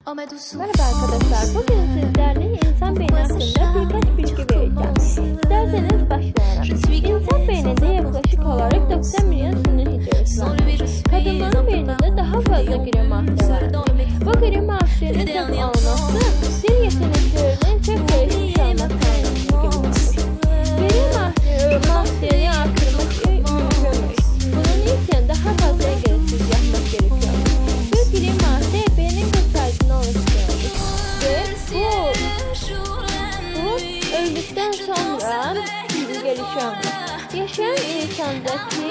Merhaba arkadaşlar, bugün sizlerle insan beyni hakkında birkaç bilgi vereceğim. İsterseniz başlayalım. İnsan beyninde yaklaşık olarak 90 milyon sinir hücresi var. Kadınların beyninde daha fazla gri madde var. Bu gri maddenin tek olması sinir yeteneklerinin çok değişmiş olmasına gerekir. Gri maddeyi artırmak mümkün. Bunun için daha fazla egzersiz yapmak gerekiyor. Bu gri madde beynin kısacını oluşturuyor ve bu öldükten sonra gelişiyormuş. Yaşayan insandaki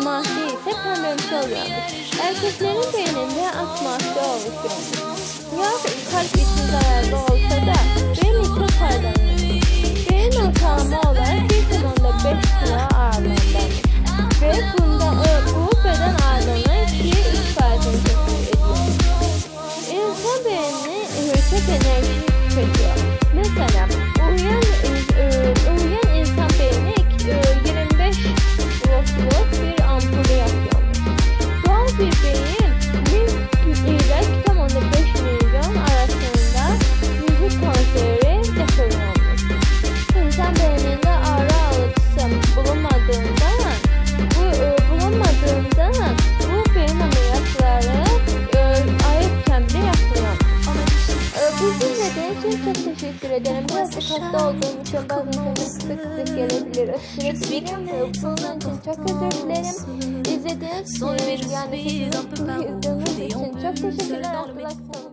madde ise pembemsi oluyormuş. Erkeklerin beyninde ak madde oluşuyormuş. Ya kalp için zararlı olsa da beyin çok faydalanıyor. Beyin ortalama olarak bir tonda 5 kilo ağırlığındadır. Ve bu beden ağırlığına 2-3 fazlasını teşkil ediyor. İnsan beyni çok enerji tüketiyor. Mesela uyuyan insan beyni 25 voltluk bir ampulü yakıyormuş. Doğal bir beyin 1 ile 2,5 milyon arasında vücut konseri depoluyormuş. İnsan beyninde ağrı alıcısı bulunmadığından bu beyin ameliyatları ayıpken bile yapılıyor. Bizi izlediğiniz için çok teşekkür ederim. Birazcık hasta olduğum için bazen sık gelebilir. Öksürebilirim. Bunun için çok özür dilerim. İzlediğiniz için çok teşekkürler arkadaşlar.